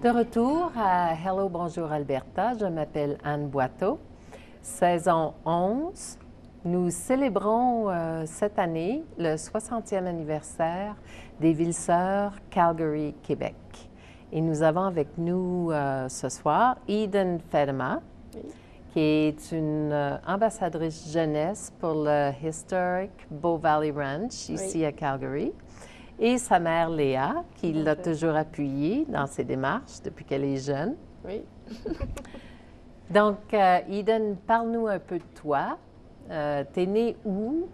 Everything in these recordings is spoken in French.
De retour à Hello, bonjour Alberta, je m'appelle Anne Boiteau. Saison 11, nous célébrons cette année le 60e anniversaire des Villes-Sœurs Calgary, Québec. Et nous avons avec nous ce soir Eden Fedema, qui est une ambassadrice jeunesse pour le Historic Bow Valley Ranch, ici à Calgary. Et sa mère Léa, qui l'a toujours appuyée dans ses démarches depuis qu'elle est jeune. Oui. Donc, Eden, parle-nous un peu de toi. T'es née où?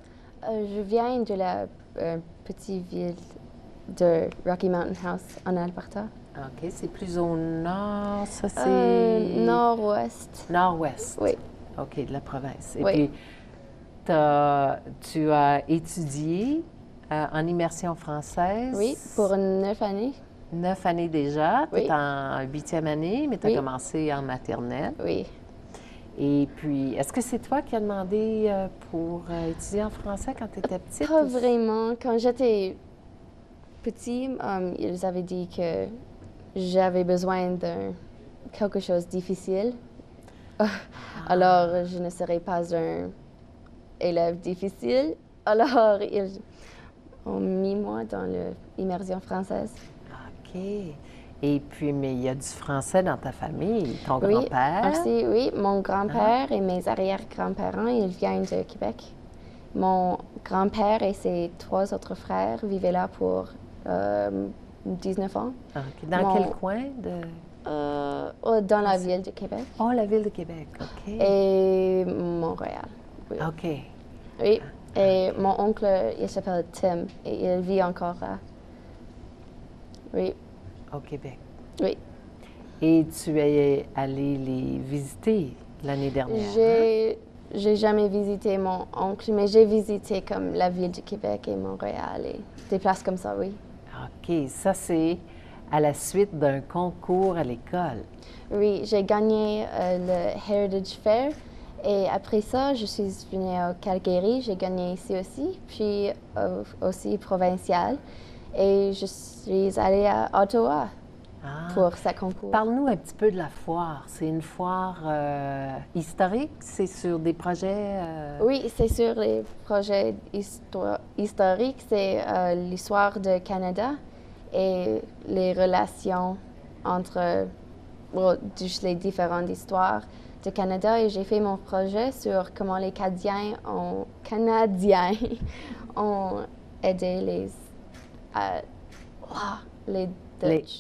Je viens de la petite ville de Rocky Mountain House en Alberta. OK, c'est plus au nord, ça c'est... Nord-ouest. Nord-ouest. Oui. OK, de la province. Et Oui. puis, tu as étudié en immersion française. Oui, pour 9 années. 9 années déjà. Tu es Oui. en 8e année, mais tu as Oui. commencé en maternelle. Oui. Et puis, est-ce que c'est toi qui as demandé pour étudier en français quand tu étais petite? Pas vraiment. Quand j'étais petit, ils avaient dit que j'avais besoin de quelque chose de difficile. Alors, je ne serais pas un élève difficile. Alors, ils ont mis moi dans l'immersion française. OK. Et puis, mais il y a du français dans ta famille. Ton Oui, grand-père? aussi, oui. Mon grand-père et mes arrière-grands-parents, ils viennent de Québec. Mon grand-père et ses 3 autres frères vivaient là pour 19 ans. OK. Dans quel coin de... Dans la ville de Québec. Oh, la ville de Québec. OK. Et Montréal. Oui. OK. Oui. Et mon oncle, il s'appelle Tim et il vit encore là. Oui. Au Québec. Oui. Et tu es allé les visiter l'année dernière? J'ai jamais visité mon oncle, mais j'ai visité comme la ville de Québec et Montréal et des places comme ça, oui. OK. Ça, c'est à la suite d'un concours à l'école. Oui, j'ai gagné le Heritage Fair et après ça, je suis venue au Calgary. J'ai gagné ici aussi, puis aussi provincial. Et je suis allée à Ottawa pour ce concours. Parle-nous un petit peu de la foire. C'est une foire historique? C'est sur des projets... Oui, c'est sur les projets historiques. C'est l'histoire du Canada et les relations entre les différentes histoires du Canada. Et j'ai fait mon projet sur comment les Canadiens ont aidé les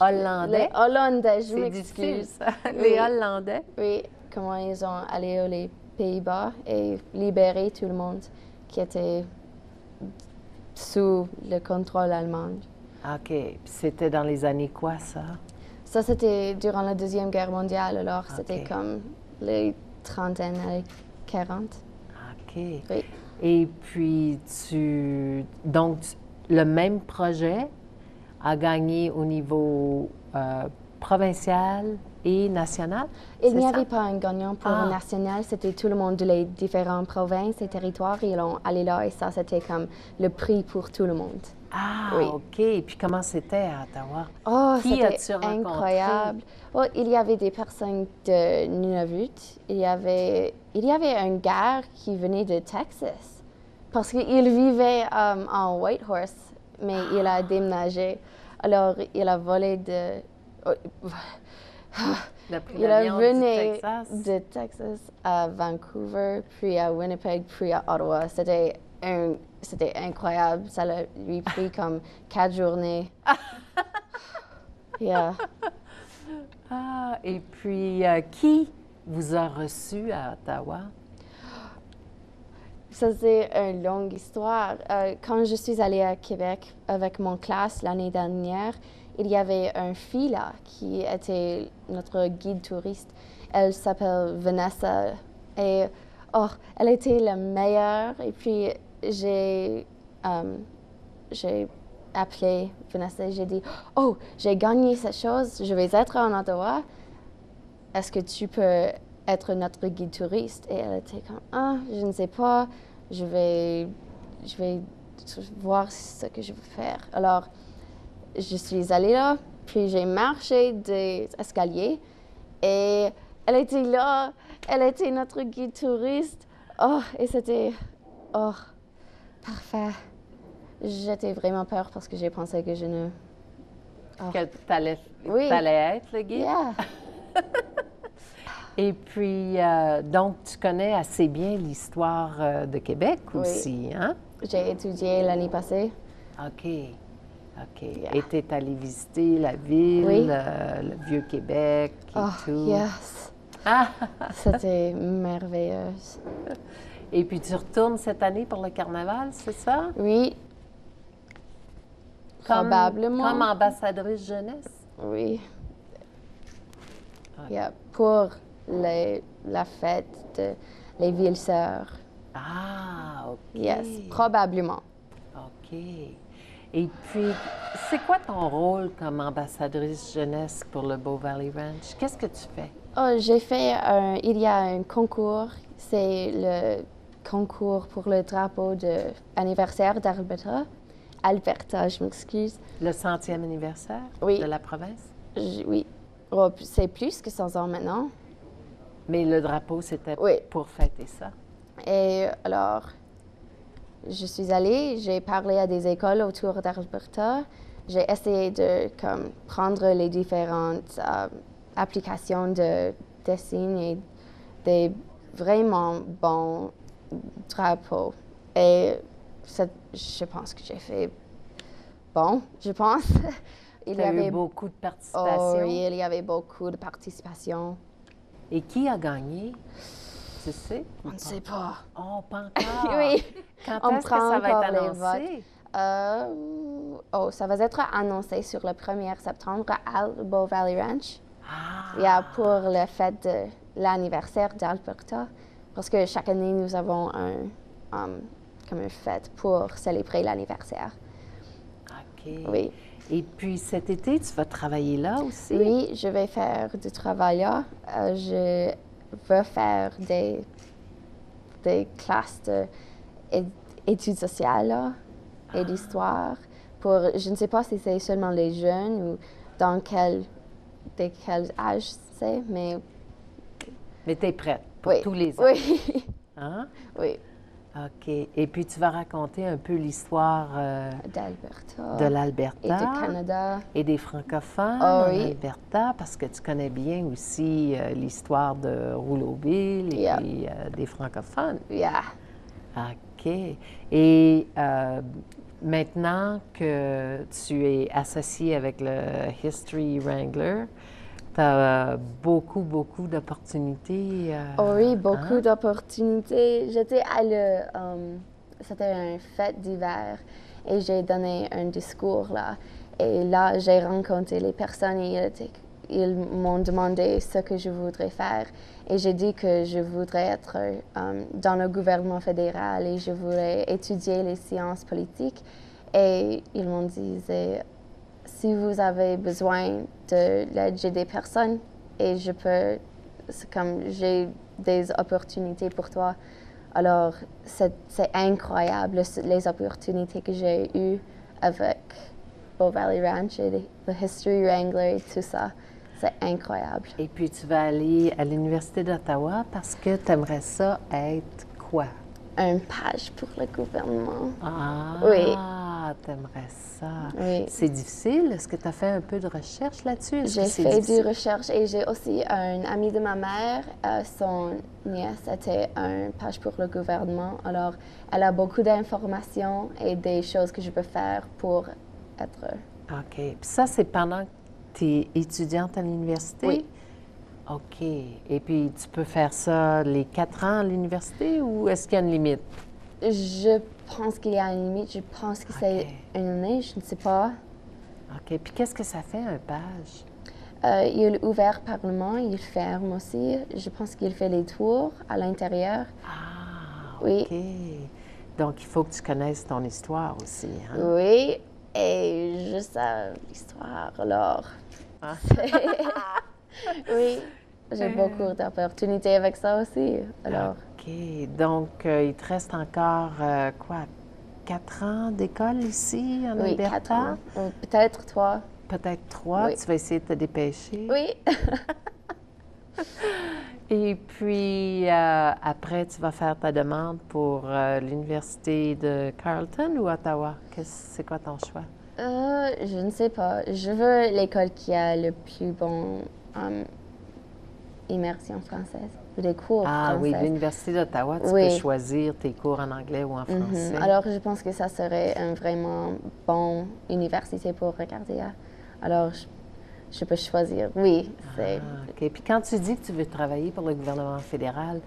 Hollandais. Les Hollandais, je C'est difficile, m'excuse. ça. Les Hollandais. Oui, comment ils ont allé aux Pays-Bas et libéré tout le monde qui était sous le contrôle allemand. OK. Puis c'était dans les années quoi, ça? Ça, c'était durant la Deuxième Guerre mondiale, alors c'était OK. comme les 30 années 40. OK. Oui. Et puis, donc, le même projet a gagné au niveau provincial et national? Il n'y c'est avait ça? pas un gagnant pour le national, c'était tout le monde des différentes provinces et territoires. Ils ont allé là et ça, c'était comme le prix pour tout le monde. Ah, Oui. OK. Et puis, comment c'était à Ottawa? Oh, Qui as-tu c'était rencontré? incroyable. Oh, il y avait des personnes de Nunavut. Il y avait un gars qui venait de Texas parce qu'il vivait en Whitehorse, mais il a déménagé. Alors, il a volé de... Il a pris Il l'avion du venait Texas? de Texas à Vancouver, puis à Winnipeg, puis à Ottawa. C'était incroyable. Ça lui a pris comme 4 journées. Yeah. Ah, et puis, qui vous a reçu à Ottawa? Ça, c'est une longue histoire. Quand je suis allée à Québec avec mon classe l'année dernière, il y avait une fille là qui était notre guide touriste. Elle s'appelle Vanessa et elle était la meilleure. Et puis j'ai appelé Vanessa et j'ai dit « Oh, j'ai gagné cette chose, je vais être en Ottawa. Est-ce que tu peux être notre guide touriste? » Et elle était comme « Ah, je ne sais pas, je vais voir ce que je veux faire. » Alors, je suis allée là Puis j'ai marché des escaliers et elle était là. Elle était notre guide touriste. Oh, et c'était... Oh, parfait. J'étais vraiment peur parce que j'ai pensé que je ne... Oh. Que t'allais Oui. être le guide? Yeah. Et puis, donc, tu connais assez bien l'histoire de Québec aussi, hein? J'ai étudié l'année passée. OK. OK. Yeah. Et tu es allé visiter la ville, Oui. le Vieux-Québec et tout. Yes. Ah! C'était merveilleux. Et puis, tu retournes cette année pour le carnaval, c'est ça? Oui. Probablement. Comme ambassadrice jeunesse? Oui. OK. Yeah. Pour la fête des villes sœurs. Ah, OK. Yes, probablement. OK. Et puis, c'est quoi ton rôle comme ambassadrice jeunesse pour le Bow Valley Ranch? Qu'est-ce que tu fais? Oh, j'ai fait il y a un concours. C'est le concours pour le drapeau d'anniversaire d'Alberta. Alberta, je m'excuse. Le 100e anniversaire Oui. de la province? Oui. Oh, c'est plus que 100 ans maintenant. Mais le drapeau, c'était Oui. pour fêter ça. Et alors, je suis allée, j'ai parlé à des écoles autour d'Alberta. J'ai essayé de prendre les différentes applications de dessin et des vraiment bons drapeaux. Et je pense que j'ai fait bon, je pense. Il y avait beaucoup de participation. Oh, oui, il y avait beaucoup de participation. Et qui a gagné? Tu sais? On ne sait pas. Oh, pas encore. Oui. Quand On est-ce que ça va prend être encore les annoncé? Ça va être annoncé sur le 1er septembre à Bow Valley Ranch. Ah! Yeah, pour la fête de l'anniversaire d'Alberta. Parce que chaque année, nous avons comme une fête pour célébrer l'anniversaire. OK. Oui. Et puis cet été, tu vas travailler là aussi? Oui, je vais faire du travail là. Je veux faire des classes d'études sociales là, et d'histoire. Je ne sais pas si c'est seulement les jeunes ou dans quel âge c'est, mais... Mais tu es prête pour Oui. tous les ans? Oui. Hein? Oui. OK. Et puis tu vas raconter un peu l'histoire D'Alberta. de l'Alberta. Et du Canada. Et des francophones Oh, en oui. Alberta, parce que tu connais bien aussi l'histoire de Rouleauville et Yeah. puis, des francophones. Yeah. OK. Et maintenant que tu es associé avec le History Wrangler, tu as beaucoup, beaucoup d'opportunités. Oh oui, beaucoup hein? d'opportunités. J'étais c'était une fête d'hiver et j'ai donné un discours là. Et là, j'ai rencontré les personnes et ils m'ont demandé ce que je voudrais faire. Et j'ai dit que je voudrais être dans le gouvernement fédéral et je voulais étudier les sciences politiques. Et ils m'ont dit, si vous avez besoin de l'aide, j'ai des personnes et j'ai des opportunités pour toi. Alors, c'est incroyable les opportunités que j'ai eues avec Bow Valley Ranch et le History Wrangler et tout ça. C'est incroyable. Et puis tu vas aller à l'Université d'Ottawa parce que tu aimerais ça être quoi? Un page pour le gouvernement. Ah! Oui. T'aimerais ça. Oui. C'est difficile? Est-ce que tu as fait un peu de recherche là-dessus? Est-ce J'ai que c'est fait difficile? des recherches et j'ai aussi un ami de ma mère, son nièce était un page pour le gouvernement. Alors, elle a beaucoup d'informations et des choses que je peux faire pour être... OK. Puis ça, c'est pendant que tu es étudiante à l'université? Oui. OK. Et puis, tu peux faire ça les 4 ans à l'université ou est-ce qu'il y a une limite? Je pense qu'il y a une limite. Je pense que c'est OK. une année, je ne sais pas. OK. Puis qu'est-ce que ça fait, un page? Il est ouvert Parlement, il ferme aussi. Je pense qu'il fait les tours à l'intérieur. Ah, Oui. OK. Donc, il faut que tu connaisses ton histoire aussi, hein? Oui, et je sais l'histoire, alors... Ah. Oui, j'ai beaucoup d'opportunités avec ça aussi, alors... OK. Donc, il te reste encore, 4 ans d'école ici, en Oui, Alberta? 4 ans, ou peut-être 3. peut-être 3. Oui. Tu vas essayer de te dépêcher. Oui. Et puis, après, tu vas faire ta demande pour l'Université de Carleton ou Ottawa? C'est quoi ton choix? Je ne sais pas. Je veux l'école qui a le plus bon immersion française, ou des cours Ah oui, français. l'Université d'Ottawa, tu Oui. peux choisir tes cours en anglais ou en français. Alors, je pense que ça serait une vraiment bonne université pour regarder. Alors, je peux choisir. Oui, c'est... Ah, OK. Puis quand tu dis que tu veux travailler pour le gouvernement fédéral,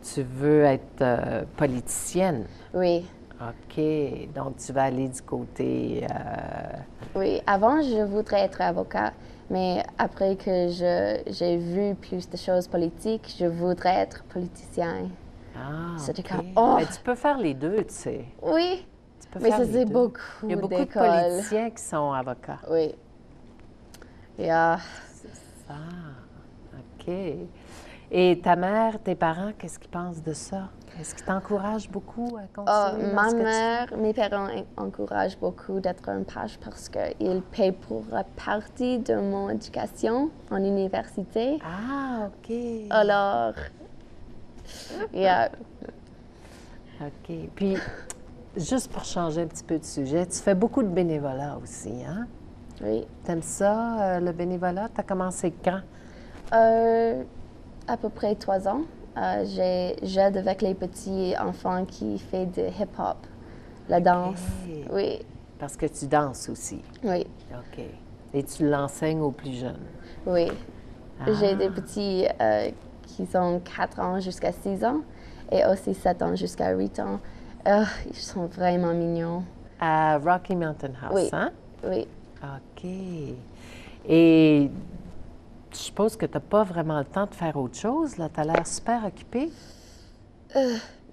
tu veux être politicienne. Oui. OK. Donc, tu vas aller du côté... Oui, avant, je voudrais être avocat, mais après que j'ai vu plus de choses politiques, je voudrais être politicien. Ah, C'était OK. comme, oh! Ben, tu peux faire les deux, tu sais. Oui, Tu peux mais faire ça, les c'est deux. beaucoup Il y a beaucoup de d'écoles. politiciens qui sont avocats. Oui. Yeah. Ah, OK. Et ta mère, tes parents, qu'est-ce qu'ils pensent de ça? Est-ce qu'ils t'encouragent beaucoup à continuer dans Ma ce que tu mère, mes parents encouragent beaucoup d'être un page parce qu'ils payent pour la partie de mon éducation en université. Ah, OK. Alors, yeah. OK. Puis, juste pour changer un petit peu de sujet, tu fais beaucoup de bénévolat aussi, hein? Oui. T'aimes ça, le bénévolat? T'as commencé quand? À peu près 3 ans. J'aide avec les petits enfants qui font du hip-hop, la danse. Oui, Parce que tu danses aussi. oui, OK. Et tu l'enseignes aux plus jeunes. oui. Ah. J'ai des petits qui ont 4 ans jusqu'à 6 ans et aussi 7 ans jusqu'à 8 ans. Ils sont vraiment mignons. À Rocky Mountain House, Oui. hein? Oui. OK. Et je suppose que tu n'as pas vraiment le temps de faire autre chose, là. Tu as l'air super occupée.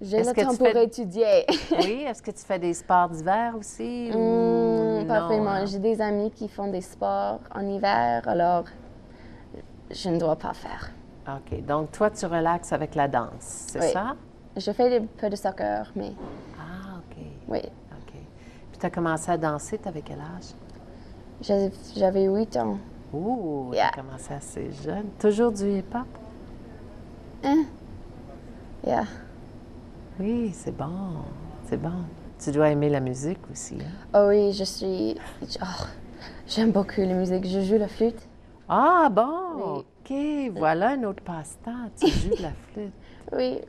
J'ai Est-ce le que temps tu pour fais- étudier. Oui, est-ce que tu fais des sports d'hiver aussi? Ou Pas non, vraiment. hein? J'ai des amis qui font des sports en hiver, alors je ne dois pas faire. OK. Donc, toi, tu relaxes avec la danse, c'est Oui. ça? Je fais un peu de soccer, mais Ah, OK. oui. OK. Puis, tu as commencé à danser, tu avais quel âge? J'avais 8 ans. Ouh, Yeah. tu as commencé assez jeune. Toujours du hip-hop? Yeah. Oui, c'est bon. C'est bon. Tu dois aimer la musique aussi, hein? Oh oui, j'aime beaucoup la musique. Je joue la flûte. Ah, bon! Oui. OK, voilà un autre passe-temps. Tu joues de la flûte. Oui.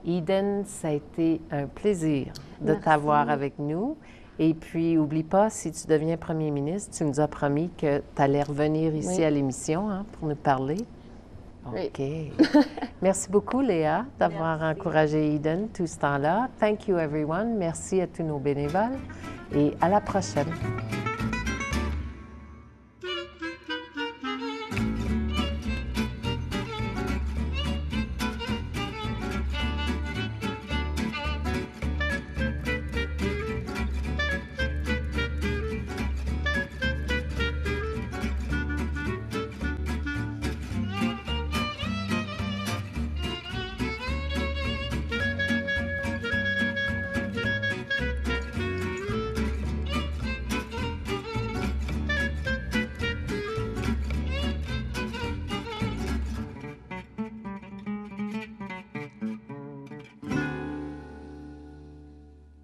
Eden, ça a été un plaisir de Merci. t'avoir avec nous. Et puis, oublie pas, si tu deviens premier ministre, tu nous as promis que tu allais revenir ici Oui. à l'émission, hein, pour nous parler. Oui. OK. Merci beaucoup, Léa, d'avoir encouragé Eden tout ce temps-là. Thank you, everyone. Merci à tous nos bénévoles et à la prochaine.